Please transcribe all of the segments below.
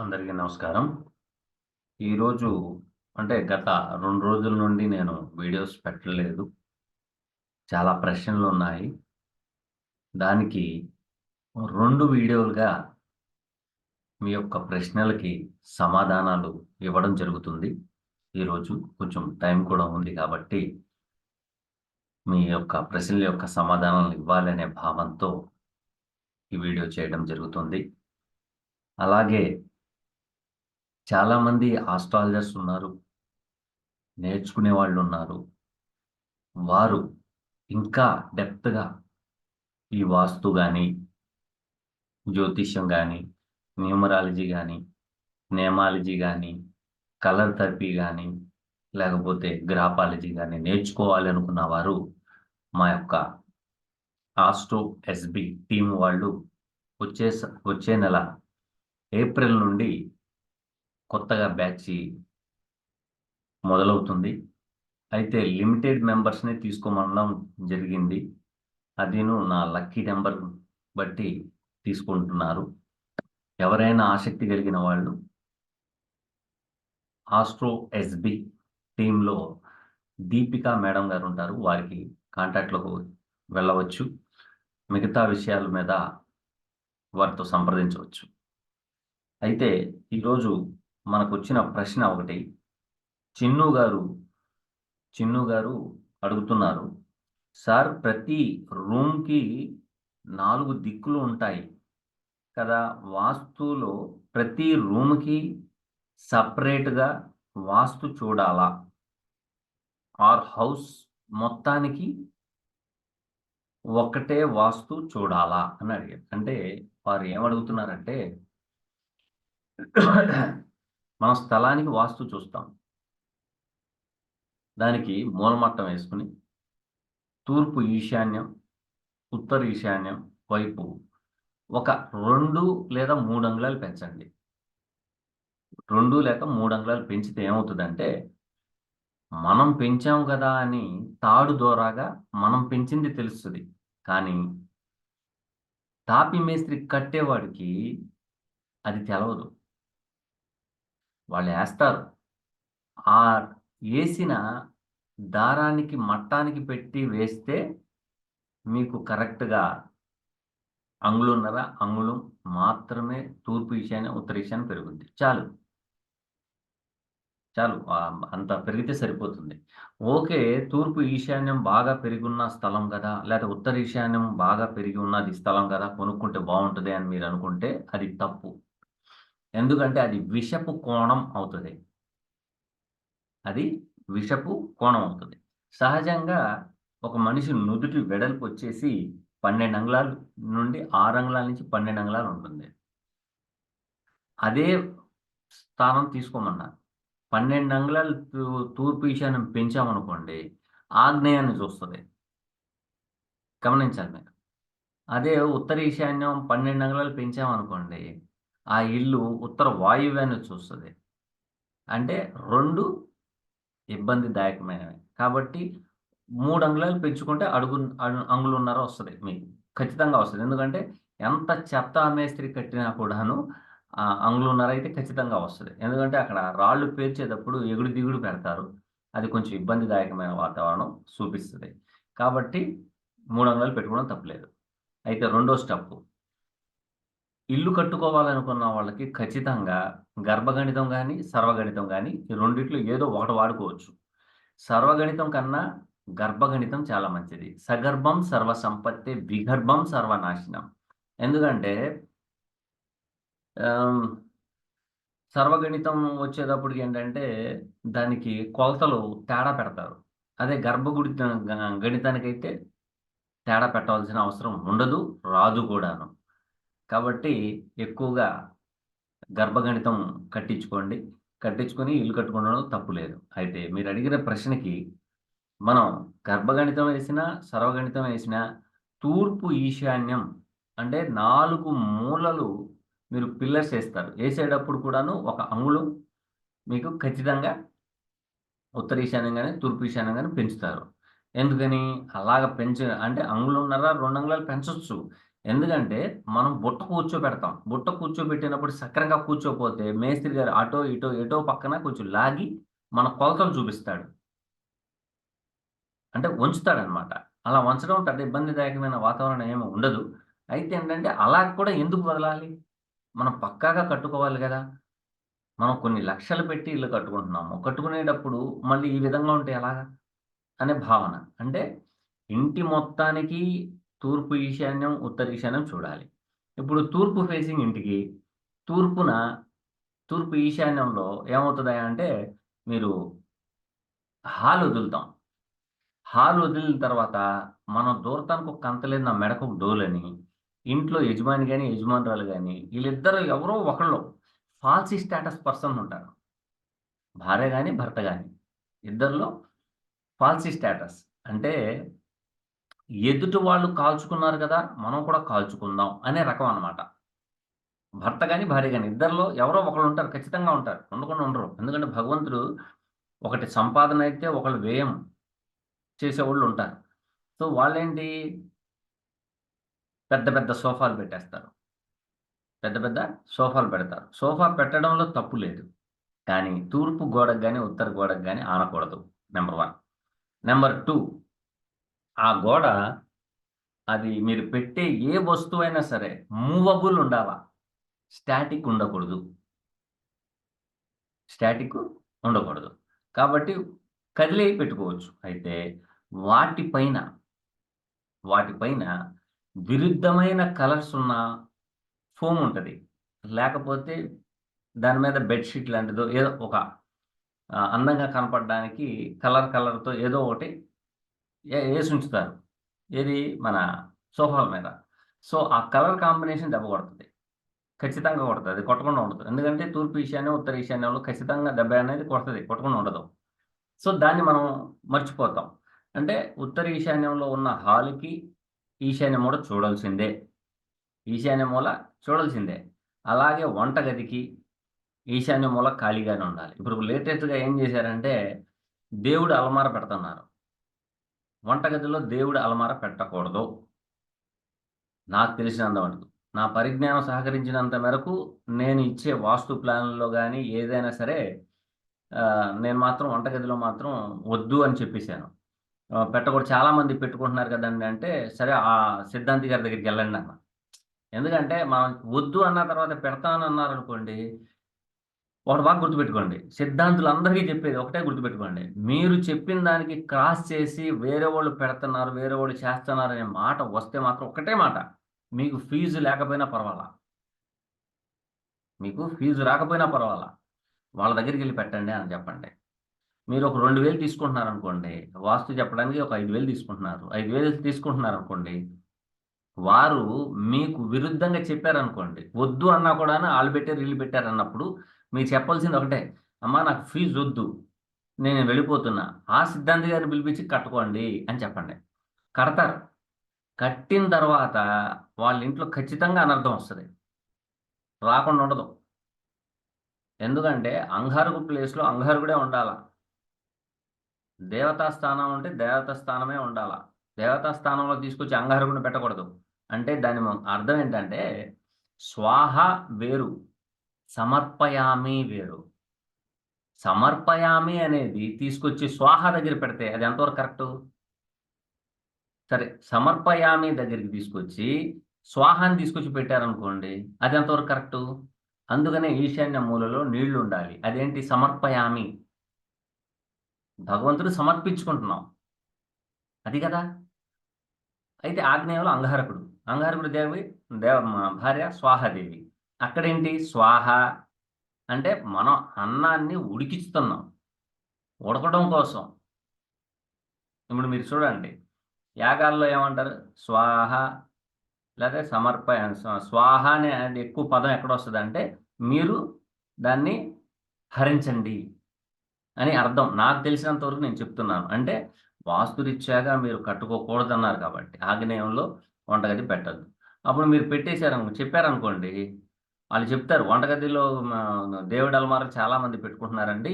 అందరికీ నమస్కారం. ఈరోజు అంటే గత 2 రోజుల నుండి నేను వీడియోస్ పెట్టలేదు. చాలా ప్రశ్నలున్నాయి. దానికి 2 వీడియోలుగా మీ యొక్క ప్రశ్నలకి సమాధానాలు ఇవ్వడం జరుగుతుంది. ఈరోజు కొంచెం టైం కూడా ఉంది కాబట్టి, మీ యొక్క ప్రశ్నల యొక్క సమాధానాలు ఇవ్వాలనే భావంతో ఈ వీడియో చేయడం జరుగుతుంది. అలాగే చాలామంది ఆస్ట్రాలజర్స్ ఉన్నారు. నేర్చుకునే వాళ్ళున్నారు. వారు ఇంకా డెప్త్‌గా ఈ వాస్తు గాని, జ్యోతిష్యం గాని, న్యూమరాలజీ గాని, నేమాలజీ గాని, కలర్ థెరపీ గాని, లేకపోతే గ్రాఫాలజీ గాని నేర్చుకోవాలనుకున్న వారు మా యొక్క ఆస్ట్రో ఎస్‌బి టీమ్ వాళ్ళు వచ్చే నెల ఏప్రిల్ నుండి కొత్తగా బ్యాచ్ మొదలవుతుంది. అయితే లిమిటెడ్ మెంబర్స్‌నే తీసుకోమనడం జరిగింది. అదీను నా లక్కీ నంబర్ బట్టి తీసుకుంటున్నారు. ఎవరైనా ఆసక్తి కలిగిన వాళ్ళు ఆస్ట్రో ఎస్‌బి టీమ్‌లో దీపిక మేడం గారు ఉంటారు. వారికి కాంటాక్ట్‌లోకి వెళ్ళవచ్చు. మిగతా విషయాల మీద వారితో సంప్రదించవచ్చు. అయితే ఈరోజు మనకొచ్చిన ప్రశ్న ఒకటి. చిన్ను గారు చిన్ను గారు అడుగుతున్నారు. సార్, ప్రతి రూమ్‌కి 4 దిక్కులు ఉంటాయి కదా! వాస్తులో ప్రతి రూమ్‌కి సెపరేట్‌గా వాస్తు చూడాలా? ఆర్ హౌస్ మొత్తానికి ఒకటే వాస్తు చూడాలా? అని అడిగారు. అంటే వారు ఏమడుగుతున్నారంటే, మనం స్థలానికి వాస్తు చూస్తాం. దానికి మూలమట్టం వేసుకొని, తూర్పు ఈశాన్యం, ఉత్తర ఈశాన్యం వైపు ఒక 2 లేదా 3 అంగుళాలు పెంచండి. 2 లేక 3 అంగుళాలు పెంచితే ఏమవుతదంటే, మనం పెంచాం గదా అని తాడు దోరాగా మనం పెంచింది తెలుస్తది. కానీ తాపీ మేస్త్రి కట్టేవాడికి అది తెలవదు. వాళ్ళేస్తారు. ఆ ఏసిన దారానికి మట్టానికి పెట్టి వేస్తే మీకు కరెక్ట్‌గా అంగుళంన్నర, అంగుళం మాత్రమే తూర్పు ఈశాన్యం, ఉత్తర ఈశాన్యం పెరుగుద్ది. చాలు. చాలు. అంత పెరిగితే సరిపోతుంది. ఓకే. తూర్పు ఈశాన్యం బాగా పెరిగున్న స్థలం గదా! లేతే ఉత్తర ఈశాన్యం బాగా పెరిగి ఉన్నది స్థలం గదా! కొనుక్కుంటే బావుంటది అని మీరనుకుంటే అది తప్పు. ఎందుకంటే అది విషపు కోణం అవుతది. అది విషపు కోణం అవుతది. సహజంగా ఒక మనిషి నుదుటి వెడల్పొచ్చేసి 12 అంగుళాలు నుండి 6 అంగుళాల నుంచి 12 అంగుళాలు ఉంటుంది. అదే స్థానం తీసుకోమన్నారు. 12 అంగుళాలు తూర్పు ఈశాన్యం పెంచామనుకోండి, ఆగ్నేయాన్ని చూస్తది. గమనించాలి మీరు. అదే ఉత్తర ఈశాన్యం 12 అంగుళాలు పెంచామనుకోండి, ఆ ఇల్లు ఉత్తర వాయువ్యాన్ని చూస్తది. అంటే 2 ఇబ్బందిదాయకమైనవి. కాబట్టి 3 అంగుళాలు పెంచుకుంటే అంగుళంన్నర వస్తది మీకు. ఖచ్చితంగా వస్తది. ఎందుకంటే ఎంత చెత్త మేస్త్రి కట్టినా కూడాను అంగుళంన్నర అయితే ఖచ్చితంగా వస్తది. ఎందుకంటే అక్కడ రాళ్ళు పేర్చేటప్పుడు ఎగుడు దిగుడు పెడతారు. అది కొంచెం ఇబ్బందిదాయకమైన వాతావరణం చూపిస్తది. కాబట్టి 3 అంగుళాలు పెట్టుకోవడం తప్పులేదు. అయితే రెండో స్టెప్పు, ఇల్లు కట్టుకోవాలనుకున్న వాళ్ళకి ఖచ్చితంగా గర్భగణితం గాని, సర్వగణితం గాని ఈ రెండిట్లో ఏదో ఒకటి వాడుకోవచ్చు. సర్వగణితం కన్నా గర్భగణితం చాలా మంచిది. సగర్భం సర్వసంపత్తే, విగర్భం సర్వనాశనం. ఎందుకంటే ఆహ్, సర్వగణితం వచ్చేటప్పటికేంటంటే దానికి కొలతలు తేడా పెడతారు. అదే గణితానికైతే తేడా పెట్టాల్సిన అవసరం ఉండదు, రాదు కూడాను. కాబట్టి ఎక్కువగా గర్భగణితం కట్టించుకోండి. కట్టించుకొని ఇల్లు కట్టుకోవడంలో తప్పు లేదు. అయితే మీరడిగిన ప్రశ్నకి మనం గర్భగణితం వేసినా, సర్వగణితం వేసినా తూర్పు ఈశాన్యం అంటే 4 మూలలు మీరు పిల్లర్స్ ఏస్తారు. ఏసేటప్పుడు కూడాను ఒక అంగుళం మీకు ఖచ్చితంగా ఉత్తర ఈశాన్యం గాని, తూర్పు ఈశాన్యం గాని పెంచుతారు. ఎందుకని? అలాగ అంటే అంగుళంన్నర, 2 అంగుళాలు పెంచొచ్చు. ఎందుకంటే మనం బుట్ట కూర్చోబెడతాం. బుట్ట కూర్చోబెట్టినప్పుడు సక్రంగా కూర్చోపోతే మేస్త్రి గారు అటో, ఇటో, ఎటో పక్కన కొంచెం లాగి మన కొలతలు చూపిస్తాడు. అంటే వంచుతాడనమాట. అలా వంచడం పెద్ద ఇబ్బందిదాయకమైన వాతావరణం ఏమి ఉండదు. అయితే ఏంటంటే అలా కూడా ఎందుకు వదలాలి? మనం పక్కాగా కట్టుకోవాలి గదా! మనం కొన్ని లక్షలు పెట్టి ఇల్లు కట్టుకుంటున్నాము. కట్టుకునేటప్పుడు మళ్ళీ ఈ విధంగా ఉంటే ఎలాగా? అనే భావన. అంటే ఇంటి మొత్తానికి తూర్పు ఈశాన్యం, ఉత్తర ఈశాన్యం చూడాలి. ఇప్పుడు తూర్పు ఫేసింగ్ ఇంటికి తూర్పున తూర్పు ఈశాన్యంలో ఏమవుతదయ్యా అంటే మీరు హాల్ వదులుతాం. హాల్ వదిలిన తర్వాత మనం దూరతానికి ఒక కంతలేదు నా మెడకు ఒక డోలని. ఇంట్లో యజమాని గాని, యజమానురాలు గాని ఈళ్ళిద్దరూ ఎవరో ఒకళ్ళు ఫాల్సీ స్టేటస్ పర్సన్ ఉంటారు. భార్య గాని, భర్త గాని. ఇద్దరిలో ఫాల్సీ స్టేటస్. అంటే ఎదుటి వాళ్ళు కాల్చుకున్నారు గదా! మనం కూడా కాల్చుకుందాం అనే రకం అన్నమాట. భర్త గాని, భార్య గాని ఇద్దరిలో ఎవరో ఒకళ్ళు ఉంటారు. ఖచ్చితంగా ఉంటారు. ఉండకుండా ఉండరు. ఎందుకంటే భగవంతుడు ఒకటి సంపాదన అయితే ఒకళ్ళు వ్యయం చేసేవాళ్ళు ఉంటారు. సో వాళ్ళేంటి పెద్ద పెద్ద సోఫాలు పెట్టేస్తారు. పెద్ద పెద్ద సోఫాలు పెడతారు. సోఫా పెట్టడంలో తప్పు లేదు. కానీ తూర్పు గోడకు గాని, ఉత్తర గోడకు గాని ఆనకూడదు. నంబర్ 1. నంబర్ 2 ఆ గోడ అది మీరు పెట్టే ఏ వస్తువైనా సరే మూవబుల్ ఉండాలా. స్టాటిక్ ఉండకూడదు. స్టాటిక్ ఉండకూడదు. కాబట్టి కదిలేయి పెట్టుకోవచ్చు. అయితే వాటిపైన, వాటిపైన విరుద్ధమైన కలర్స్ ఉన్న ఫోమ్ ఉంటది. లేకపోతే దాని మీద బెడ్‌షీట్ లాంటిదో ఏదో ఒక అందంగా కనపడడానికి కలర్‌తో ఏదో ఒకటి ఏసుంచుతారు. ఏది మన సోఫాల మీద. సో, ఆ కలర్ కాంబినేషన్ దెబ్బ కొడతది. ఖచ్చితంగా కొడతది. అది కొట్టకుండా ఉండదు. ఎందుకంటే తూర్పు ఈశాన్యం, ఉత్తర ఈశాన్యంలో ఖచ్చితంగా దెబ్బ అనేది కొడతది. కొట్టకుండా ఉండదు. సో, దాన్ని మనం మర్చిపోతాం. అంటే ఉత్తర ఈశాన్యంలో ఉన్న హాల్‌కి ఈశాన్య మూల చూడాల్సిందే. ఈశాన్య మూల చూడాల్సిందే. అలాగే వంటగదికి ఈశాన్య మూల ఖాళీగానే ఉండాలి. ఇప్పుడు లేటెస్ట్‌గా ఏం చేశారంటే దేవుడి అలమార పెడుతున్నారు. వంటగదిలో దేవుడి అలమార పెట్టకూడదు. నాకు తెలిసినంత మటుకు. నా పరిజ్ఞానం సహకరించినంత మేరకు నేను ఇచ్చే వాస్తు ప్లాన్‌లో గాని ఏదైనా సరే నేను మాత్రం వంటగదిలో మాత్రం వద్దు అని చెప్పేసాను. పెట్టకూడదు చాలామంది పెట్టుకుంటున్నారు కదండీ! అంటే సరే ఆ సిద్ధాంతి గారి దగ్గరికెళ్ళండన్నా. ఎందుకంటే మనం వద్దు అన్న తర్వాత పెడతానన్నారనుకోండి ఒకటి బాగా గుర్తుపెట్టుకోండి. సిద్ధాంతులందరికీ చెప్పేది ఒకటే గుర్తుపెట్టుకోండి. మీరు చెప్పిన దానికి క్రాస్ చేసి వేరే వాళ్ళు పెడుతున్నారు, వేరే వాళ్ళు చేస్తున్నారనే మాట వస్తే మాత్రం ఒక్కటే మాట. మీకు ఫీజు లేకపోయినా పర్వాలా. మీకు ఫీజు రాకపోయినా పర్వాలా. వాళ్ళ దగ్గరికెళ్లి పెట్టండి అని చెప్పండి. మీరు ఒక 2000 తీసుకుంటున్నారనుకోండి. వాస్తు చెప్పడానికి ఒక 5000 తీసుకుంటున్నారు. 5000 తీసుకుంటున్నారనుకోండి. వారు మీకు విరుద్ధంగా చెప్పారనుకోండి. వద్దు అన్నా కూడాను ఆళ్ళు పెట్టారు, ఈళ్ళు పెట్టారన్నప్పుడు మీరు చెప్పాల్సింది ఒకటే. అమ్మా నాకు ఫీజొద్దు. నేను వెళ్ళిపోతున్నా. ఆ సిద్ధాంతి గారిని పిలిపించి కట్టుకోండి అని చెప్పండి. కడతారు. కట్టిన తర్వాత వాళ్ళ ఇంట్లో ఖచ్చితంగా అనర్థం వస్తది. రాకుండా ఉండదు. ఎందుకంటే అంగారకు ప్లేస్‌లో అంగారకుడే ఉండాల. దేవతా స్థానం ఉంటే దేవతా స్థానమే ఉండాల. దేవతా స్థానంలో తీసుకొచ్చి అంగారకుడిని పెట్టకూడదు. అంటే దాని అర్థం ఏంటంటే స్వాహ వేరు. సమర్పయామి వేరు. సమర్పయామి అనేది తీసుకొచ్చి స్వాహ దగ్గర పెడితే అది ఎంతవరకు కరెక్టు? సరే. సమర్పయామి దగ్గరికి తీసుకొచ్చి, స్వాహాని తీసుకొచ్చి పెట్టారనుకోండి. అది ఎంతవరకు కరెక్టు? అందుకనే ఈశాన్య మూలలో నీళ్లుండాలి. అదేంటి సమర్పయామి. భగవంతుడు సమర్పించుకుంటున్నాం. అది గదా! అయితే ఆగ్నేయంలో అంగారకుడు. అంగారకుడు దేవి భార్య స్వాహాదేవి. అక్కడేంటి స్వాహ అంటే మనం అన్నాన్ని ఉడికిస్తున్నాం. ఉడకడం కోసం. ఇప్పుడు మీరు చూడండి. యాగాల్లో ఏమంటారు? స్వాహ లేతే స్వాహ అనే ఎక్కువ పదం ఎక్కడొస్తదంటే, మీరు దాన్ని హరించండి అని అర్థం. నాకు తెలిసినంత వరకు నేను చెప్తున్నాను. అంటే వాస్తురీత్యాగా మీరు కట్టుకోకూడదన్నారు కాబట్టి, ఆగ్నేయంలో వంటగది పెట్టొద్దు. అప్పుడు మీరు చెప్పారనుకోండి, ఆళ్ళు చెప్తారు వంటగదిలో దేవుడి అలమారాలు చాలా మంది పెట్టుకుంటున్నారండి.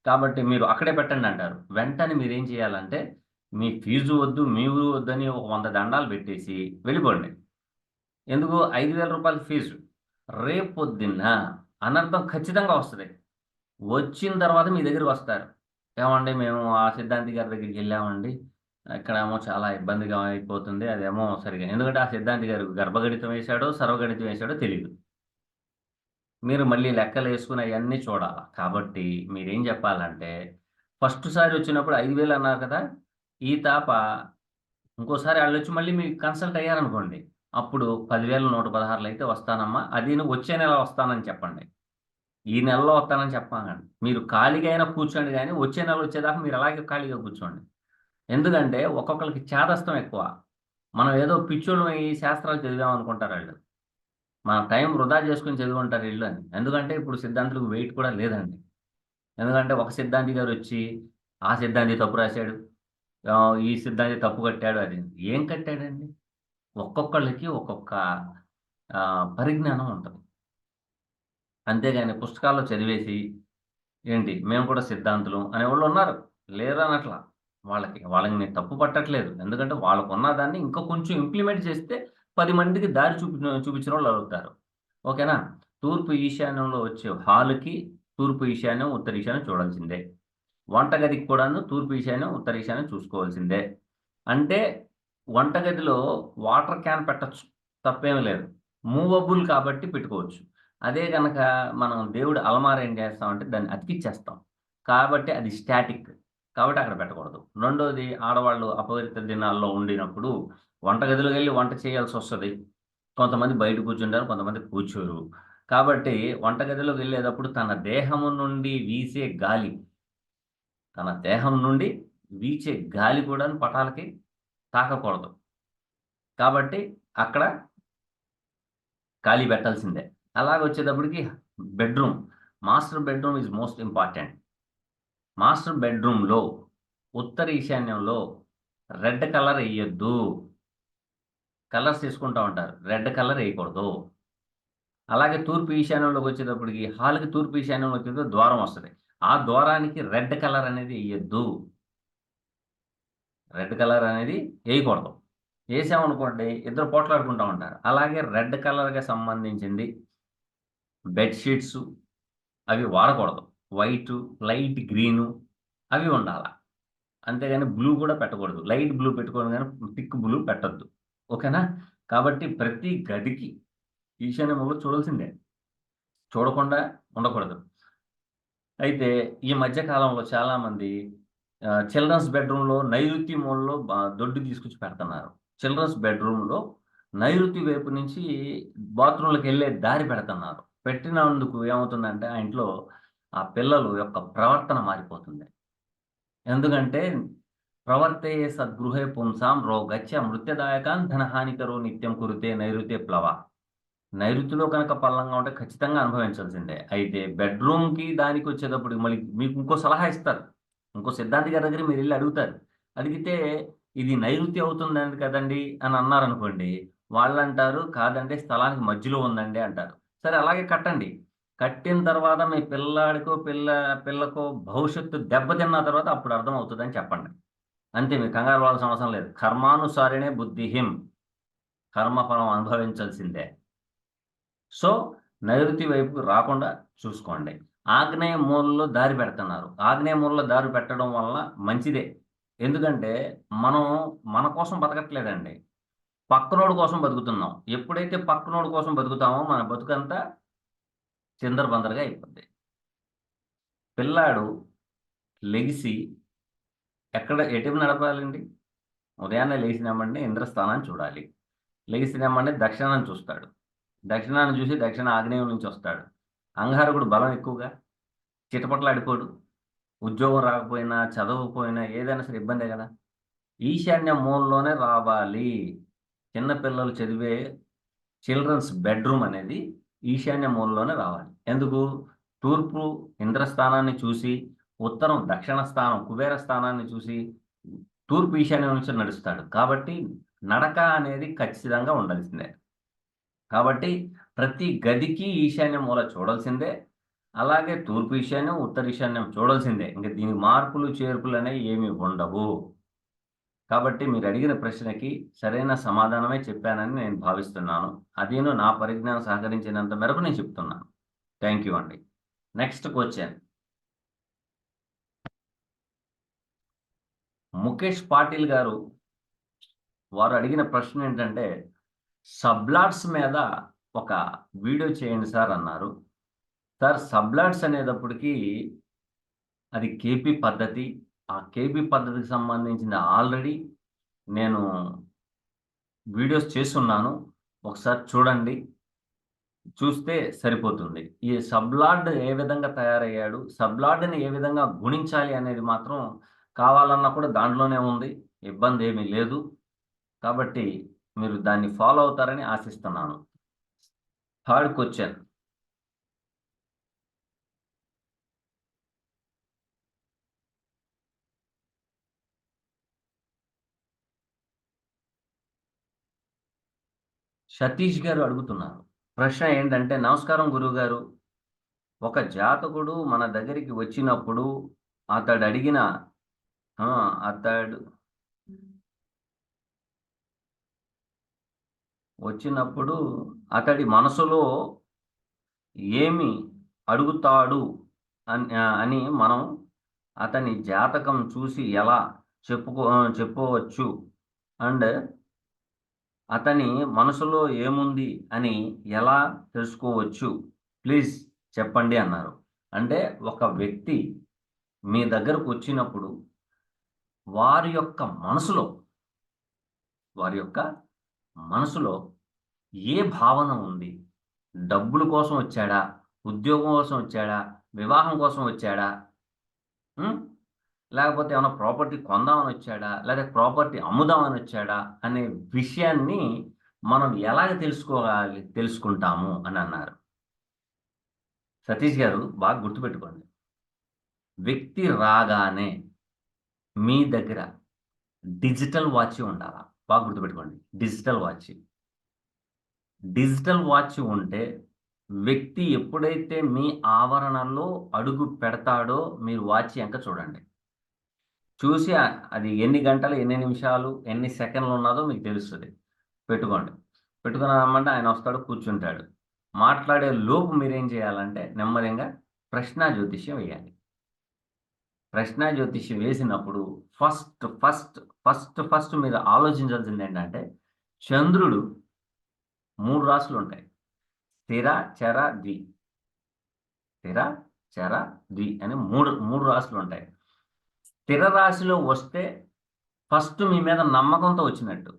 కాబట్టి మీరు అక్కడే పెట్టండంటారు. వెంటనే మీరేం చేయాలంటే, మీ ఫీజు వద్దు, మీరు వద్దని ఒక 100 దండాలు పెట్టేసి వెళ్ళిపోండి. ఎందుకు? 5,000 రూపాయల ఫీజు. రేపొద్దున్న అనర్థం ఖచ్చితంగా వస్తది. వచ్చిన తర్వాత మీ దగ్గరికొస్తారు. ఏవండీ మేము ఆ సిద్ధాంతి గారి దగ్గరికెళ్ళామండి. ఇక్కడేమో చాలా ఇబ్బందిగా అయిపోతుంది. అదేమో సరిగ్గా ఎందుకంటే ఆ సిద్ధాంతి గారు గర్భగణితం వేశాడో, సర్వగణితం వేశాడో తెలీదు. మీరు మళ్ళీ లెక్కలేసుకొని అయన్నీ చూడాల. కాబట్టి మీరేం జెప్పాలంటే, ఫస్ట్ సారి వచ్చినప్పుడు 5,000 అన్నారు కదా! ఈ తాప ఇంకోసారి ఆళ్ళొచ్చి మళ్ళీ మీకు కన్సల్ట్ అయ్యారనుకోండి. అప్పుడు 10,000 116 అయితే వస్తానమ్మా. అదీను వచ్చే నెల వస్తానని చెప్పండి. ఈ నెలలో వస్తానని చెప్పమాకండి. మీరు ఖాళీగా అయినా కూర్చోండి గానీ, వచ్చే నెల వచ్చేదాకా మీరు అలాగే ఖాళీగా కూర్చోండి. ఎందుకంటే ఒక్కొక్కళ్ళకి చేదస్తం ఎక్కువ. మనం ఏదో పిచ్చోళ్ళమయి శాస్త్రాలు చదివామనుకుంటారాళ్ళు. మన టైం వృధా చేసుకొని చదివుంటారు ఈళ్ళు అని. ఎందుకంటే ఇప్పుడు సిద్ధాంతులకు వెయిట్ కూడా లేదండి. ఎందుకంటే ఒక సిద్ధాంతి గారొచ్చి, ఆ సిద్ధాంతి తప్పు రాసాడు. ఈ సిద్ధాంతి తప్పు కట్టాడు అది. ఏం కట్టాడండి? ఒక్కొక్కళ్ళకి ఒక్కొక్క పరిజ్ఞానం ఉంటది. అంతేగాని పుస్తకాల్లో చదివేసి, ఏంటి మేము కూడా సిద్ధాంతులం అనేవాళ్ళున్నారు. లేరనట్లా. వాళ్ళకి నేను తప్పు పట్టట్లేదు. ఎందుకంటే వాళ్ళకున్న దాన్ని ఇంకా కొంచెం ఇంప్లిమెంట్ చేస్తే 10 మందికి దారి చూపించినోళ్ళవుతారు. ఓకేనా? తూర్పు ఈశాన్యంలో వచ్చే హాల్‌కి తూర్పు ఈశాన్యం, ఉత్తర ఈశాన్యం చూడాల్సిందే. వంటగదికి కూడాను తూర్పు ఈశాన్యం, ఉత్తర ఈశాన్యం చూసుకోవాల్సిందే. అంటే వంటగదిలో వాటర్ క్యాన్ పెట్టొచ్చు. తప్పేమి లేదు. మూవబుల్ కాబట్టి పెట్టుకోవచ్చు. అదే గనక మనం దేవుడి అలమార ఏం చేస్తామంటే దాన్ని అతికిచ్చేస్తాం. కాబట్టి అది స్టాటిక్. కాబట్టి అక్కడ పెట్టకూడదు. రెండోది ఆడవాళ్ళు అపవిత్ర దినాల్లో ఉండినప్పుడు వంటగదిలోకెళ్ళి వంట చేయాల్సొస్తది. కొంతమంది బయట కూర్చుంటారు. కొంతమంది కూర్చోరు. కాబట్టి వంటగదిలోకెళ్ళేటప్పుడు తన దేహం నుండి వీచే గాలి కూడాను పటాలకి తాకకూడదు. కాబట్టి అక్కడ ఖాళీ పెట్టాల్సిందే. అలాగొచ్చేటప్పటికి bedroom. Master bedroom is most important. Master బెడ్‌రూమ్‌లో ఉత్తర ఈశాన్యంలో రెడ్ కలర్ ఎయొద్దు. కలర్స్ ఏసుకుంటా ఉంటారు. రెడ్ కలర్ ఎయకూడదు. అలాగే తూర్పు ఈశాన్యంలోకొచ్చేటప్పటికి హాల్‌కి తూర్పు ఈశాన్యంలో వచ్చేదో ద్వారం వస్తది. ఆ ద్వారానికి రెడ్ కలర్ అనేది ఎయొద్దు. రెడ్ కలర్ అనేది ఎయకూడదు. ఏసామనుకోండి ఇద్దరు పోట్లాడుకుంటా ఉంటారు. అలాగే రెడ్ కలర్‌కి సంబంధించింది బెడ్ షీట్సు అవి వాడకూడదు. వైటు, లైట్ గ్రీను అవి ఉండాల. అంతేగాని బ్లూ గూడా పెట్టకూడదు. లైట్ బ్లూ పెట్టుకోవాలి గానీ థిక్ బ్లూ పెట్టొద్దు. ఓకేనా? కాబట్టి ప్రతి గదికి ఈశాన్య మూల చూడాల్సిందే. చూడకుండా ఉండకూడదు. అయితే ఈ మధ్య కాలంలో చాలామంది చిల్డ్రన్స్ బెడ్‌రూమ్‌లో నైరుతి మూలలో దొడ్డి తీసుకొచ్చి పెడుతున్నారు. చిల్డ్రన్స్ బెడ్‌రూమ్‌లో నైరుతి వైపు నుంచి బాత్రూమ్‌లకెళ్ళే దారి పెడుతున్నారు. పెట్టినందుకు ఏమవుతుందంటే ఆ ఇంట్లో ఆ పిల్లలు యొక్క ప్రవర్తన మారిపోతుంది. ఎందుకంటే ప్రవర్తయే సద్గృహే పుంసాం రోగచ్చ మృత్యదాయకాన్ ధనహానికరో నిత్యం కురుతే నైరుతే ప్లవ. నైరుతిలో గనక పల్లంగా ఉంటే ఖచ్చితంగా అనుభవించాల్సిందే. అయితే బెడ్‌రూమ్‌కి దానికొచ్చేటప్పటికి మళ్ళీ మీకు ఇంకో సలహా ఇస్తారు. ఇంకో సిద్ధాంతి గారి దగ్గర మీరెళ్లి అడుగుతారు. అడిగితే ఇది నైరుతి అవుతుందండి కదండీ అని అన్నారనుకోండి. వాళ్ళంటారు కాదండి స్థలానికి మధ్యలో ఉందండి అంటారు. సరే అలాగే కట్టండి. కట్టిన తర్వాత మీ పిల్లకో భవిష్యత్తు దెబ్బతిన్న తర్వాత అప్పుడు అర్థమవుతదని చెప్పండి. అంతే మీరు కంగారు పడాల్సిన అవసరం లేదు. కర్మానుసారిణే బుద్ధిహిం. కర్మఫలం అనుభవించాల్సిందే. సో, నైరుతి వైపుకు రాకుండా చూసుకోండి. ఆగ్నేయ మూలలో దారి పెడుతున్నారు. ఆగ్నేయ మూలలో దారి పెట్టడం వలన మంచిదే. ఎందుకంటే, మనం మన కోసం బతకట్లేదండి. పక్కనోడి కోసం బతుకుతున్నాం. ఎప్పుడైతే పక్కనోడి కోసం బతుకుతామో మన బతుకంతా చిందరబందరగా అయిపోద్ది. పిల్లాడు లెగిసి ఎటువైపు నడపాలండి? ఉదయాన్నే లేసినెమ్మటనే ఇంద్రస్థానాన్ని చూడాలి. లెగిసినెమ్మటనే దక్షిణాన్ని చూస్తాడు. దక్షిణాన్ని చూసి దక్షిణ ఆగ్నేయం నుంచి వస్తాడు. అంగారకుడు బలం ఎక్కువగా. చిటపటలాడిపోడు. ఉద్యోగం రాకపోయినా, చదవకపోయినా ఏదైనా సరే ఇబ్బందే గదా! ఈశాన్య మూలలోనే రావాలి. చిన్న పిల్లలు చదివే చిల్డ్రన్స్ బెడ్‌రూమ్ అనేది ఈశాన్య మూలలోనే రావాలి. ఎందుకు? తూర్పు ఇంద్రస్థానాన్ని చూసి, ఉత్తరం దక్షిణ స్థానం కుబేర స్థానాన్ని చూసి, తూర్పు ఈశాన్యం నుంచి నడుస్తాడు. కాబట్టి నడక అనేది ఖచ్చితంగా ఉండాల్సిందే. కాబట్టి ప్రతి గదికి ఈశాన్య మూల చూడాల్సిందే. అలాగే తూర్పు ఈశాన్యం, ఉత్తర ఈశాన్యం చూడాల్సిందే. ఇంక దీనికి మార్పులు, చేర్పులనేవి ఏమి ఉండవు. కాబట్టి మీరు అడిగిన ప్రశ్నకి సరైన సమాధానమే చెప్పానని నేను భావిస్తున్నాను. అదేను నా పరిజ్ఞానం సహకరించినంత మేరకు నేను చెప్తున్నాను. థ్యాంక్ యూ అండి. Next question. ముఖేష్ పాటిల్ గారు వారు అడిగిన ప్రశ్న ఏంటంటే, సబ్లాట్స్ మీద ఒక వీడియో చేయండి సార్ అన్నారు. సార్ సబ్లాట్స్ అనేటప్పటికీ అది కేపీ పద్ధతి. ఆ కేపీ పద్ధతికి సంబంధించిన ఆల్రెడీ నేను వీడియోస్ చేసున్నాను. ఒకసారి చూడండి. చూస్తే సరిపోతుంది. ఈ సబ్లార్డ్ ఏ విధంగా తయారయ్యాడు, సబ్లార్డ్‌ని ఏ విధంగా గుణించాలి అనేది మాత్రం కావాలన్నా కూడా దాంట్లోనే ఉంది. ఇబ్బందేమీ లేదు. కాబట్టి మీరు దాన్ని ఫాలో అవుతారని ఆశిస్తున్నాను. Third question. సతీష్ గారు అడుగుతున్నారు. ప్రశ్న ఏంటంటే, నమస్కారం గురువుగారు. ఒక జాతకుడు మన దగ్గరికి వచ్చినప్పుడు అతడడిగిన ఆ! అతడు వచ్చినప్పుడు అతడి మనసులో ఏమి అడుగుతాడు అని మనం అతని జాతకం చూసి ఎలా చెప్పవచ్చు? అండ్ అతని మనసులో ఏముంది అని ఎలా తెలుసుకోవచ్చు? ప్లీజ్ చెప్పండి అన్నారు. అంటే ఒక వ్యక్తి మీ దగ్గరకు వచ్చినప్పుడు వారి యొక్క మనసులో వారి యొక్క మనసులో ఏ భావన ఉంది? డబ్బుల కోసం వచ్చాడా? ఉద్యోగం కోసం వచ్చాడా? వివాహం కోసం వచ్చాడా? హ్మ్. లేకపోతే ఏమన్నా ప్రాపర్టీ కొందామని వచ్చాడా? లేదా ప్రాపర్టీ అమ్ముదామని వచ్చాడా? అనే విషయాన్ని మనం ఎలాగ తెలుసుకుంటాము అని అన్నారు. సతీష్ గారు బాగా గుర్తుపెట్టుకోండి. వ్యక్తి రాగానే మీ దగ్గర డిజిటల్ వాచ్ ఉండాలా. బాగా గుర్తుపెట్టుకోండి. Digital watch. డిజిటల్ వాచ్ ఉంటే వ్యక్తి ఎప్పుడైతే మీ ఆవరణలో అడుగు పెడతాడో మీరు వాచ్ ఎంక చూడండి. చూసి అది ఎన్ని గంటలు, ఎన్ని నిమిషాలు, ఎన్ని సెకన్లు ఉన్నదో మీకు తెలుస్తది. పెట్టుకోండి. పెట్టుకున్నామంటే ఆయన వస్తాడు, కూర్చుంటాడు. మాట్లాడే లోపు మీరేం చేయాలంటే నెమ్మదిగా ప్రశ్నా జ్యోతిష్యం వేయాలి. ప్రశ్నా జ్యోతిష్యం వేసినప్పుడు ఫస్ట్ మీరు ఆలోచించాల్సిందేంటంటే, చంద్రుడు 3 రాశులుంటాయి. స్థిర, చర, ద్వి. స్థిర, చర, ద్వి అని 3 రాశులుంటాయి. స్థిర రాశిలో వస్తే ఫస్ట్ మీ మీద నమ్మకంతో వచ్చినట్టు.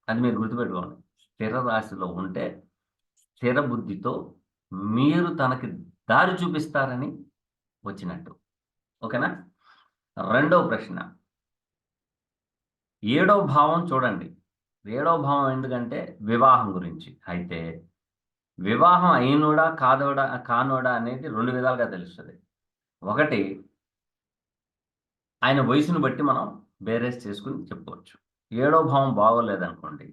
అది మీరు గుర్తుపెట్టుకోండి. స్థిర రాశిలో ఉంటే స్థిర బుద్ధితో మీరు తనకి దారి చూపిస్తారని వచ్చినట్టు. ఓకేనా? రెండవ ప్రశ్న. 7వ భావం చూడండి. 7వ భావం ఎందుకంటే వివాహం గురించి. అయితే వివాహం అయినోడా, కానోడా అనేది 2 విధాలుగా తెలుస్తది. ఒకటి ఆయన వయసును బట్టి మనం బేరేజ్ చేసుకొని చెప్పుకోవచ్చు. 7వ భావం బాగోలేదనుకోండి,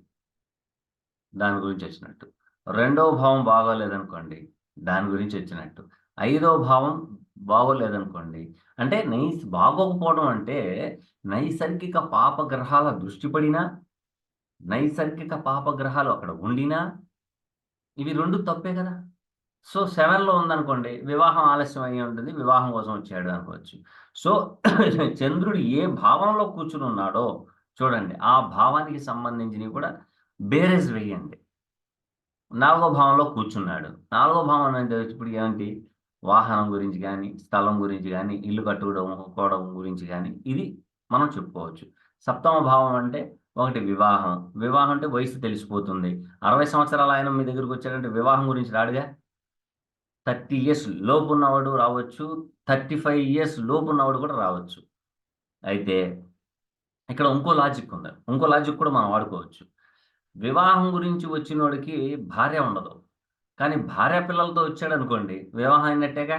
దాని గురించి వచ్చినట్టు. రెండవ భావం బాగోలేదనుకోండి, దాని గురించి వచ్చినట్టు. 5వ భావం బాగోలేదనుకోండి, అంటే బాగోకపోవడం అంటే నైసర్గిక పాపగ్రహాల దృష్టి పడినా, నైసర్గిక పాపగ్రహాలు అక్కడ ఉండినా, ఇవి 2 తప్పే కదా! సో, 7లో ఉందనుకోండి, వివాహం ఆలస్యం అయ్యి ఉంటుంది. వివాహం కోసం వచ్చాడు అనుకోవచ్చు. సో, చంద్రుడు ఏ భావంలో కూర్చొనున్నాడో చూడండి. ఆ భావానికి సంబంధించినవి కూడా బేరేజ్ వేయండి. 4వ భావంలో కూర్చున్నాడు. 4వ భావం అంటే ఇప్పుడు ఏంటి? వాహనం గురించి గాని, స్థలం గురించి గాని, ఇల్లు కట్టుకోవడం గురించి గాని, ఇది మనం చెప్పుకోవచ్చు. సప్తమ భావం అంటే ఒకటి వివాహం. వివాహం అంటే వయసు తెలిసిపోతుంది. 60 సంవత్సరాల ఆయన మీ దగ్గరికొచ్చాడంటే వివాహం గురించి రాడుగా. 30 ఇయర్స్ లోపున్నవాడు రావచ్చు. 35 ఇయర్స్ లోపున్నవాడు కూడా రావచ్చు. అయితే ఇక్కడ ఇంకో లాజిక్ ఉంది. ఇంకో లాజిక్ కూడా మనం వాడుకోవచ్చు. వివాహం గురించి వచ్చినోడికి భార్య ఉండదు. కానీ భార్య పిల్లలతో వచ్చాడనుకోండి, వివాహం అయినట్టేగా.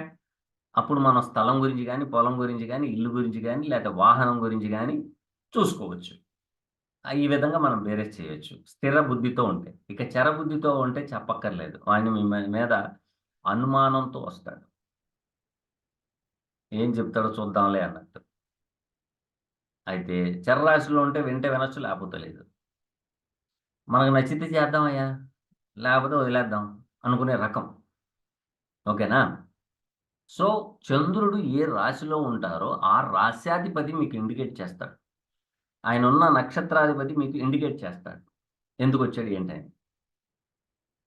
అప్పుడు మనం స్థలం గురించి గాని, పొలం గురించి గాని, ఇల్లు గురించి గాని, లేకపోతే వాహనం గురించి గాని చూసుకోవచ్చు. ఈ విధంగా మనం బేరేజ్ చేయొచ్చు. స్థిర బుద్ధితో ఉంటే. ఇక చర బుద్ధితో ఉంటే చెప్పక్కర్లేదు. ఆయన మీ మీద అనుమానంతో వస్తాడు. ఏం చెప్తాడో చూద్దాంలే అన్నట్టు. అయితే చరరాశిలో ఉంటే వింటే వినొచ్చు, లేకపోతే లేదు. మనకు నచ్చితే చేద్దామయ్యా, లేకపోతే వదిలేద్దాం అనుకునే రకం. ఓకేనా? సో, చంద్రుడు ఏ రాశిలో ఉంటారో ఆ రాశ్యాధిపతి మీకు ఇండికేట్ చేస్తాడు. ఆయనున్న నక్షత్రాధిపతి మీకు ఇండికేట్ చేస్తాడు. ఎందుకొచ్చాడు ఏంటని.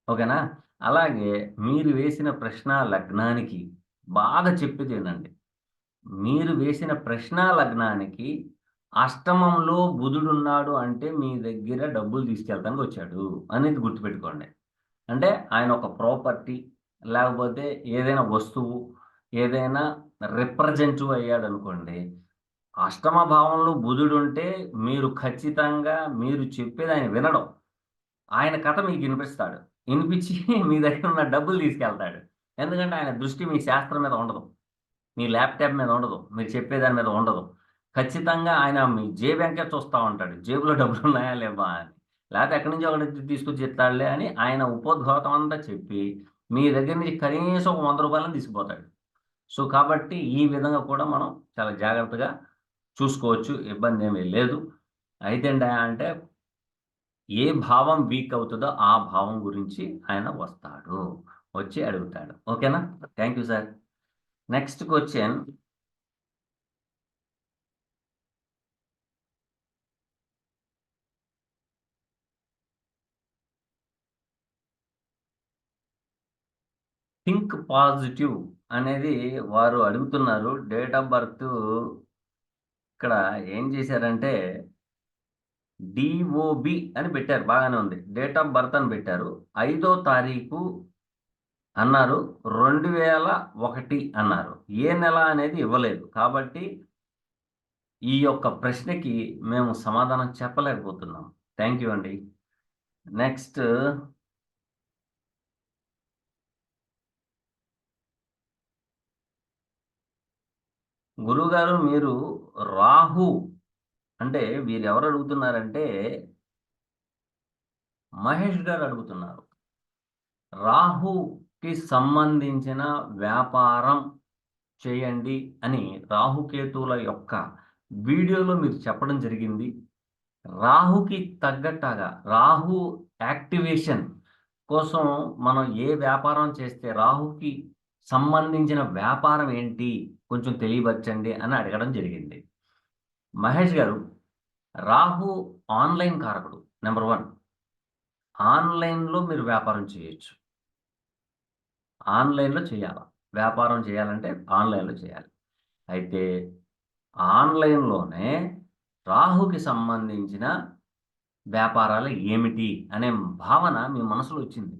ఓకేనా? అలాగే మీరు వేసిన ప్రశ్న లగ్నానికి బాగా చెప్పేది వినండి. మీరు వేసిన ప్రశ్న లగ్నానికి అష్టమంలో బుధుడున్నాడు అంటే మీ దగ్గర డబ్బులు తీసుకెళ్ళటానికి వచ్చాడు అనేది గుర్తుపెట్టుకోండి. అంటే ఆయన ఒక ప్రాపర్టీ, లేకపోతే ఏదైనా వస్తువు, ఏదైనా రిప్రజెంటివ్ అయ్యాడనుకోండి. అష్టమ భావంలో బుధుడుంటే మీరు ఖచ్చితంగా మీరు చెప్పేది ఆయన వినడం. ఆయన కథ మీకు ఇనిపిస్తాడు. ఇనిపించి మీ దగ్గర ఉన్న డబ్బులు తీసుకెళ్తాడు. ఎందుకంటే ఆయన దృష్టి మీ శాస్త్రం మీద ఉండదు. మీ ల్యాప్‌టాప్ మీద ఉండదు. మీరు చెప్పేదాని మీద ఉండదు. ఖచ్చితంగా ఆయన మీ జేబెంకే చూస్తా ఉంటాడు. జేబులో డబ్బులున్నాయా లేవా అని. లేతే ఎక్కడి నుంచో ఒకటి తీసుకొచ్చి ఇత్తాడులే అని ఆయన ఉపోద్ఘాతం అంతా చెప్పి, మీ దగ్గర నుంచి కనీసం ఒక రూ. 100 తీసుకుపోతాడు. సో, కాబట్టి ఈ విధంగా కూడా మనం చాలా జాగ్రత్తగా చూసుకోవచ్చు. ఇబ్బందేమీ లేదు. అయితేంటా అంటే ఏ భావం వీక్ అవుతదో ఆ భావం గురించి ఆయన వస్తాడు. వచ్చి అడుగుతాడు. ఓకేనా? Thank you sir. Next question. Think positive అనేది వారు అడుగుతున్నారు. డేట్ ఆఫ్ బర్త్ ఇక్కడ ఏం చేశారంటే డీఓబీ అని పెట్టారు. బాగానే ఉంది. డేట్ ఆఫ్ బర్త్ అని పెట్టారు. 5వ తారీఖు అన్నారు. 2001 అన్నారు. ఏ నెల అనేది ఇవ్వలేదు. కాబట్టి ఈ యొక్క ప్రశ్నకి మేము సమాధానం చెప్పలేకపోతున్నాం. థాంక్ యూ అండి. నెక్స్ట్ గురువుగారు మీరు రాహు అంటే వీరెవరు అడుగుతున్నారంటే మహేష్ గారు అడుగుతున్నారు. రాహుకి సంబంధించిన వ్యాపారం చేయండి అని రాహుకేతువుల యొక్క వీడియోలో మీరు చెప్పడం జరిగింది. రాహుకి తగ్గట్టుగా రాహు యాక్టివేషన్ కోసం మనం ఏ వ్యాపారం చేస్తే రాహుకి సంబంధించిన వ్యాపారం ఏంటి? కొంచెం తెలియపరచండి అని అడగడం జరిగింది. మహేష్ గారు, రాహు ఆన్‌లైన్ కారకుడు. నంబర్ 1. ఆన్‌లైన్‌లో మీరు వ్యాపారం చేయొచ్చు. ఆన్‌లైన్‌లో చేయాల. వ్యాపారం చేయాలంటే ఆన్‌లైన్‌లో చేయాలి. అయితే ఆన్‌లైన్‌లోనే రాహుకి సంబంధించిన వ్యాపారాలు ఏమిటి అనే భావన మీ మనసులో వచ్చింది.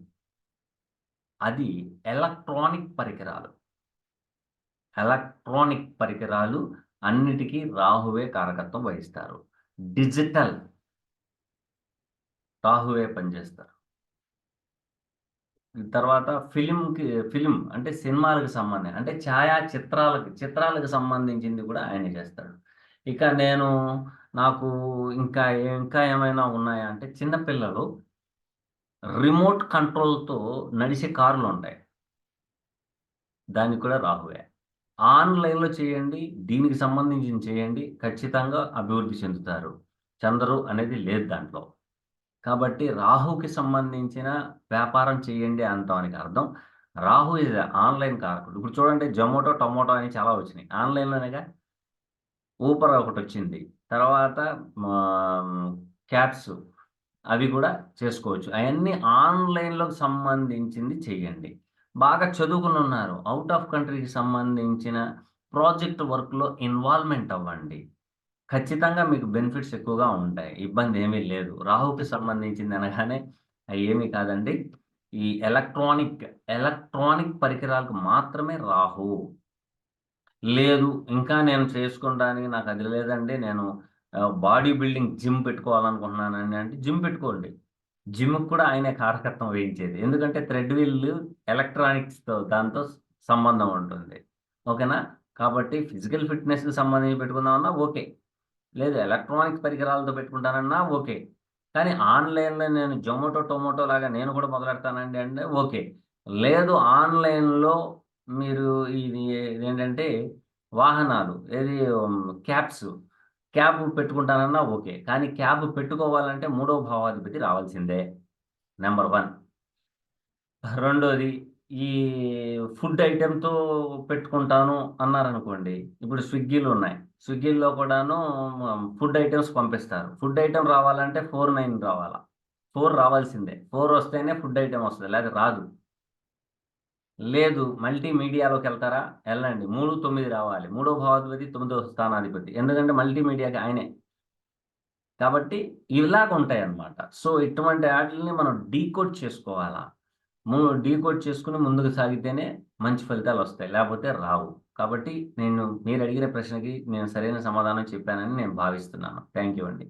అది ఎలక్ట్రానిక్ పరికరాలు. ఎలక్ట్రానిక్ పరికరాలు అన్నిటికీ రాహువే కారకత్వం వహిస్తారు. డిజిటల్ రాహువే పనిచేస్తారు. తర్వాత ఫిల్మ్ అంటే సినిమాలకు అంటే చిత్రాలకు సంబంధించింది కూడా ఆయనే చేస్తాడు. ఇక నాకు ఇంకా ఏమైనా ఉన్నాయా అంటే చిన్న పిల్లలు రిమోట్ కంట్రోల్‌తో నడిసే కార్లుంటాయి. దానికి కూడా రాహువే. ఆన్‌లైన్‌లో చేయండి. దీనికి సంబంధించింది చేయండి. ఖచ్చితంగా అభివృద్ధి చెందుతారు. చెందరు అనేది లేదు దాంట్లో. కాబట్టి రాహుకి సంబంధించిన వ్యాపారం చేయండి అనటానికి అర్థం. రాహు ఈజ్ ఆన్‌లైన్ కారకుడు. ఇప్పుడు చూడండి జొమాటో, టొమాటో అని చాలా వచ్చినాయి. ఆన్‌లైన్‌లోనేగా. ఊబర్ ఒకటొచ్చింది. తర్వాత ఆహ్, క్యాబ్స్ అవి కూడా చేసుకోవచ్చు. అయన్నీ ఆన్‌లైన్‌లోకి సంబంధించింది చేయండి. బాగా చదువుకునున్నారు. ఔట్ ఆఫ్ కంట్రీకి సంబంధించిన ప్రాజెక్ట్ వర్క్‌లో ఇన్వాల్వ్‌మెంట్ అవ్వండి. ఖచ్చితంగా మీకు బెనిఫిట్స్ ఎక్కువగా ఉంటాయి. ఇబ్బందేమీ లేదు. రాహుకి సంబంధించింది అనగానే అయేమీ కాదండి. ఈ ఎలక్ట్రానిక్ పరికరాలకు మాత్రమే రాహు. లేదు. ఇంకా నేను చేసుకుంటానికి నాకది లేదండి. నేను బాడీ బిల్డింగ్ జిమ్ పెట్టుకోవాలనుకుంటున్నానండి అంటే జిమ్ పెట్టుకోండి. జిమ్‌కి కూడా ఆయనే కారకత్వం వహించేది. ఎందుకంటే థ్రెడ్ వీల్ ఎలక్ట్రానిక్స్‌తో దాంతో సంబంధం ఉంటుంది. ఓకేనా? కాబట్టి ఫిజికల్ ఫిట్‌నెస్‌కి సంబంధించి పెట్టుకుందామన్నా ఓకే. లేదు ఎలక్ట్రానిక్ పరికరాలతో పెట్టుకుంటానన్నా ఓకే. కానీ ఆన్‌లైన్‌లో నేను జొమాటో, టొమాటో లాగా నేను కూడా మొదలెడతానండి అంటే ఓకే. లేదు ఆన్‌లైన్‌లో మీరు ఇదేంటంటే వాహనాలు ఏది క్యాబ్స్. క్యాబ్ పెట్టుకుంటానన్నా ఓకే. కానీ క్యాబ్ పెట్టుకోవాలంటే మూడో భావాధిపతి రావాల్సిందే. నెంబర్ 1. రెండోది ఈ ఫుడ్ ఐటెమ్‌తో పెట్టుకుంటాను అన్నారనుకోండి. ఇప్పుడు స్విగ్గీలున్నాయి. స్విగ్గీలో కూడాను ఫుడ్ ఐటెమ్స్ పంపిస్తారు. ఫుడ్ ఐటెమ్ రావాలంటే 49 రావాలా. 4 రావాల్సిందే. 4 వస్తేనే ఫుడ్ ఐటెమ్ వస్తది. లేకపోతే రాదు. లేదు మల్టీమీడియాలోకెళ్తారా? ఎళ్ళండి. 3, 9 రావాలి. మూడో భావాధిపతి, తొమ్మిదో స్థానాధిపతి. ఎందుకంటే మల్టీమీడియాకి ఆయనే. కాబట్టి ఇలాగుంటాయన్నమాట. సో, ఇటువంటి ఆటిల్ని మనం డీకోడ్ చేసుకోవాలా. డీకోడ్ చేసుకొని ముందుకు సాగితేనే మంచి ఫలితాలొస్తాయి. లేపోతే రావు. కాబట్టి మీరడిగిన ప్రశ్నకి నేను సరైన సమాధానం చెప్పానని నేను భావిస్తున్నాను. థాంక్ యూ అండి.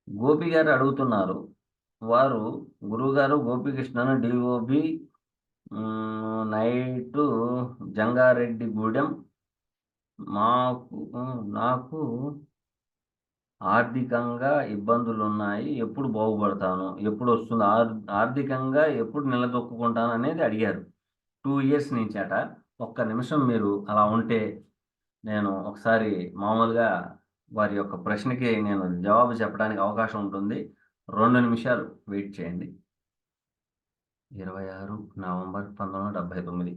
గోపి గారు అడుగుతున్నారు. వారు గురువుగారు గోపికృష్ణను డీఓబీ నైటు జంగారెడ్డిగూడెం నాకు ఆర్థికంగా ఇబ్బందులున్నాయి. ఎప్పుడు బాగుపడతాను? ఎప్పుడొస్తుంది ఆర్థికంగా ఎప్పుడు నిలదొక్కుకుంటాననేది అడిగారు. 2 ఇయర్స్ నుంచట. ఒక్క నిమిషం మీరు అలా ఉంటే, నేను ఒకసారి మామూలుగా వారి యొక్క ప్రశ్నకి నేను జవాబు చెప్పడానికి అవకాశం ఉంటుంది. 2 నిమిషాలు వెయిట్ చేయండి. 26 నవంబర్ 1979.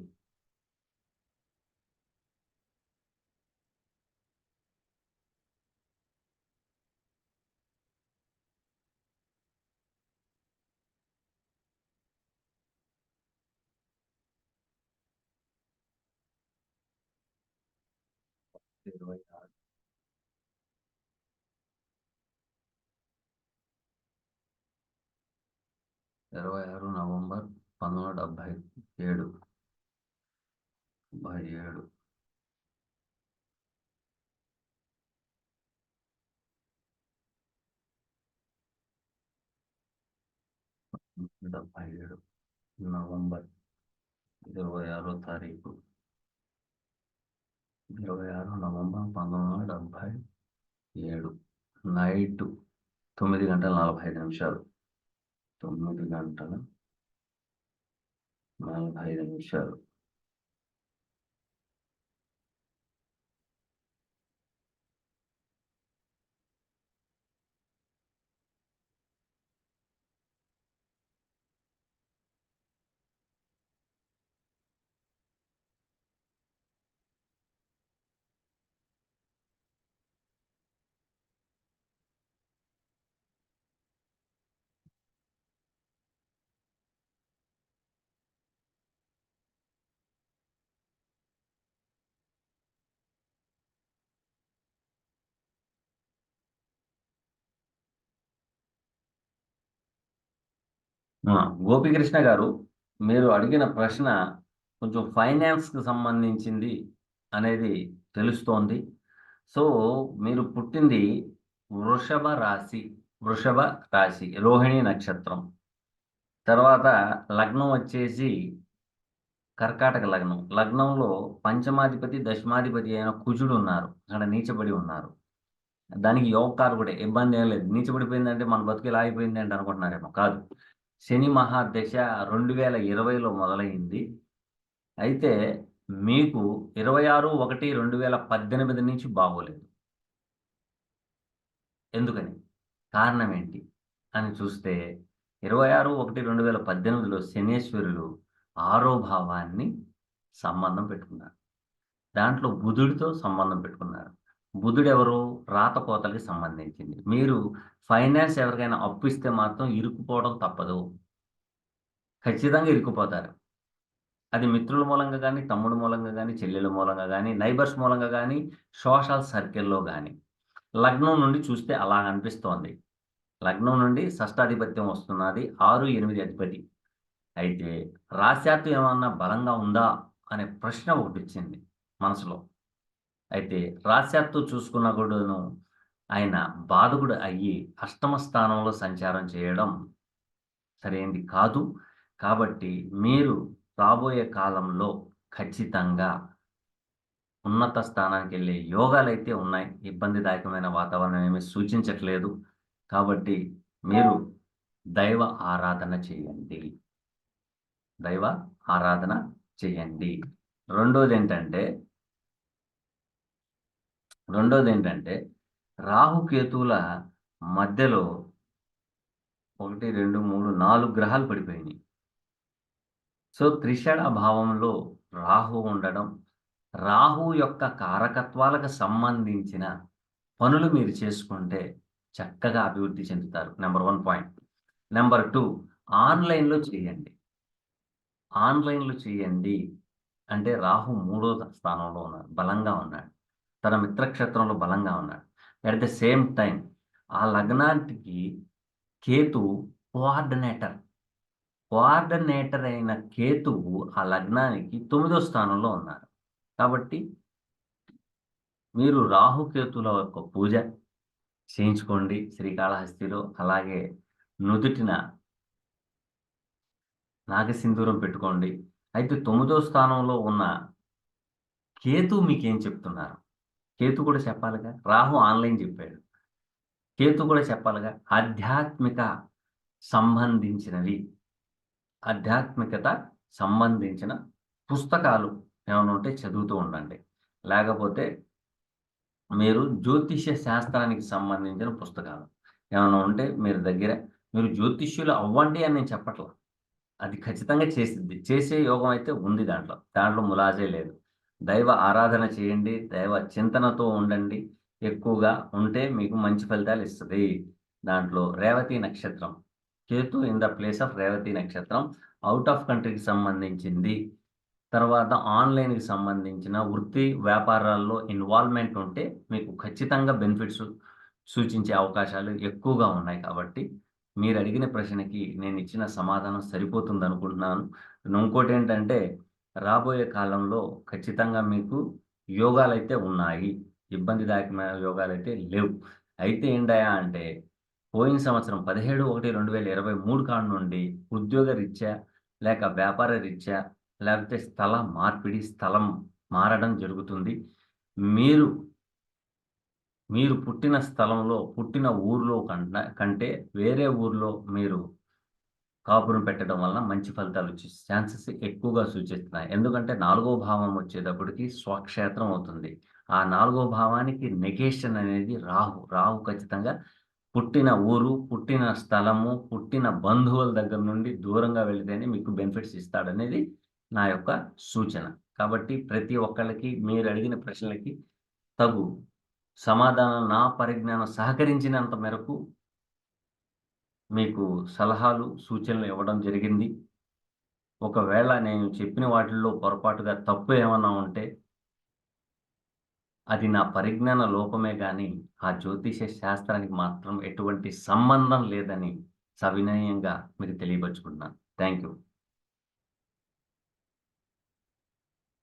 26, 26 నవంబర్ 1977. 77. 77 నవంబర్ 26 తారీఖు. 26 నవంబర్ 1977 నైటు 9 గంటల 45 నిమిషాలు. 9 గంటల 45 నిమిషాలు. గోపికృష్ణ గారు, మీరు అడిగిన ప్రశ్న కొంచెం ఫైనాన్స్‌కి సంబంధించింది అనేది తెలుస్తోంది. సో, మీరు పుట్టింది వృషభ రాశి. వృషభ రాశి. రోహిణి నక్షత్రం. తర్వాత లగ్నం వచ్చేసి కర్కాటక లగ్నం. లగ్నంలో పంచమాధిపతి, దశమాధిపతి అయిన కుజుడున్నారు. అక్కడ నీచబడి ఉన్నారు. దానికి యోగకారకుడే. ఇబ్బందేం లేదు. నీచబడిపోయిందంటే మన బతుకు ఇలా అయిపోయిందేంటి అనుకుంటున్నారేమో. కాదు. శని మహాదశ 2020లో మొదలైంది. అయితే మీకు 26/1/2018 నుంచి బాగోలేదు. ఎందుకని? కారణం ఏంటి? అని చూస్తే 26/1/2018లో శనేశ్వరుడు 6వ భావాన్ని సంబంధం పెట్టుకున్నారు. దాంట్లో బుధుడితో సంబంధం పెట్టుకున్నారు. బుధుడెవరు? రాతకోతలకి సంబంధించింది. మీరు ఫైనాన్స్ ఎవరికైనా అప్పిస్తే మాత్రం ఇరుక్కుపోవడం తప్పదు. ఖచ్చితంగా ఇరుక్కుపోతారు. అది మిత్రుల మూలంగా గానీ, తమ్ముడు మూలంగా గానీ, చెల్లెల మూలంగా గానీ, నైబర్స్ మూలంగా గానీ, సోషల్ సర్కిల్‌లో గానీ. లగ్నం నుండి చూస్తే అలా అనిపిస్తోంది. లగ్నం నుండి షష్టాధిపత్యం వస్తున్నది. 6, 8 అధిపతి. అయితే రాశ్యాత్తు ఏమన్నా బలంగా ఉందా? అనే ప్రశ్న ఒకటొచ్చింది మనసులో. అయితే రాశ్యాత్తు చూసుకున్నా కూడాను ఆయన బాధకుడు అయ్యి అష్టమ స్థానంలో సంచారం చేయడం సరైంది కాదు. కాబట్టి మీరు రాబోయే కాలంలో ఖచ్చితంగా ఉన్నత స్థానానికెళ్ళే యోగాలైతే ఉన్నాయి. ఇబ్బందిదాయకమైన వాతావరణం ఏమీ సూచించట్లేదు. కాబట్టి మీరు దైవ ఆరాధన చేయండి. దైవ ఆరాధన చేయండి. రెండోదేంటంటే రాహుకేతువుల మధ్యలో 1, 2, 3, 4 గ్రహాలు పడిపోయినాయి. సో త్రిషడ భావంలో రాహు ఉండడం, రాహు యొక్క కారకత్వాలకు సంబంధించిన పనులు మీరు చేసుకుంటే చక్కగా అభివృద్ధి చెందుతారు. Number 1 point. నంబర్ 2 ఆన్‌లైన్‌లో చేయండి. ఆన్‌లైన్‌లో చేయండి. అంటే రాహు 3వ స్థానంలో ఉన్నాడు. బలంగా ఉన్నాడు. తన మిత్రక్షేత్రంలో బలంగా ఉన్నాడు. అట్ ద సేమ్ టైమ్ ఆ లగ్నానికి కేతు కోఆర్డినేటర్. కోఆర్డినేటర్ అయిన కేతువు ఆ లగ్నానికి 9వ స్థానంలో ఉన్నారు. కాబట్టి మీరు రాహుకేతుల యొక్క పూజ చేయించుకోండి శ్రీకాళహస్తిలో. అలాగే నుదుటిన నాగసింధూరం పెట్టుకోండి. అయితే 9వ స్థానంలో ఉన్న కేతు మీకేం చెప్తున్నారు? కేతు కూడా చెప్పాలిగా. రాహు ఆన్‌లైన్ చెప్పాడు. కేతు కూడా చెప్పాలిగా. ఆధ్యాత్మిక సంబంధించినవి, ఆధ్యాత్మికత సంబంధించిన పుస్తకాలు ఏమైనా ఉంటే చదువుతూ ఉండండి. లేకపోతే మీరు జ్యోతిష్య శాస్త్రానికి సంబంధించిన పుస్తకాలు ఏమైనా ఉంటే మీరు జ్యోతిష్యులు అవ్వండి అని నేను చెప్పట్లా. అది ఖచ్చితంగా చేసిద్ది. చేసే యోగం అయితే ఉంది దాంట్లో. దాంట్లో ములాజే లేదు. దైవ ఆరాధన చేయండి. దైవ చింతనతో ఉండండి. ఎక్కువగా ఉంటే మీకు మంచి ఫలితాలు ఇస్తది. దాంట్లో రేవతి నక్షత్రం. Ketu in the place of Revati నక్షత్రం. ఔట్ ఆఫ్ కంట్రీకి సంబంధించింది. తర్వాత ఆన్‌లైన్‌కి సంబంధించిన వృత్తి, వ్యాపారాల్లో ఇన్వాల్వ్‌మెంట్ ఉంటే మీకు ఖచ్చితంగా బెనిఫిట్స్ సూచించే అవకాశాలు ఎక్కువగా ఉన్నాయి కాబట్టి, మీరడిగిన ప్రశ్నకి నేనిచ్చిన సమాధానం సరిపోతుందనుకుంటున్నాను. ఇంకోటేంటంటే, రాబోయే కాలంలో ఖచ్చితంగా మీకు యోగాలైతే ఉన్నాయి. ఇబ్బందిదాయకమైన యోగాలైతే లేవు. అయితే ఏంటయ్యా అంటే, పోయిన సంవత్సరం 17/1/2023 కాడ నుండి ఉద్యోగరీత్యా, లేక వ్యాపార రీత్యా, లేకపోతే స్థల మార్పిడి, స్థలం మారడం జరుగుతుంది. మీరు మీరు పుట్టిన స్థలంలో, పుట్టిన ఊర్లో కంటే వేరే ఊర్లో మీరు కాపురం పెట్టడం వలన మంచి ఫలితాలొచ్చే ఛాన్సెస్ ఎక్కువగా సూచిస్తున్నాయి. ఎందుకంటే, 4వ భావం వచ్చేటప్పటికి స్వక్షేత్రం అవుతుంది. ఆ 4వ భావానికి నెగేషన్ అనేది రాహు. రాహు ఖచ్చితంగా పుట్టిన ఊరు, పుట్టిన స్థలము, పుట్టిన బంధువుల దగ్గర నుండి దూరంగా వెళితేనే మీకు బెనిఫిట్స్ ఇస్తాడనేది నా యొక్క సూచన. కాబట్టి ప్రతి ఒక్కళ్ళకి మీరడిగిన ప్రశ్నలకి తగు సమాధానం నా పరిజ్ఞానం సహకరించినంత మేరకు మీకు సలహాలు, సూచనలు ఇవ్వడం జరిగింది. ఒకవేళ నేను చెప్పిన వాటిల్లో పొరపాటుగా తప్పు ఏమన్నా ఉంటే అది నా పరిజ్ఞాన లోపమే గాని, ఆ జ్యోతిష శాస్త్రానికి మాత్రం ఎటువంటి సంబంధం లేదని సవినయంగా మీకు తెలియపరుచుకుంటున్నాను. Thank you.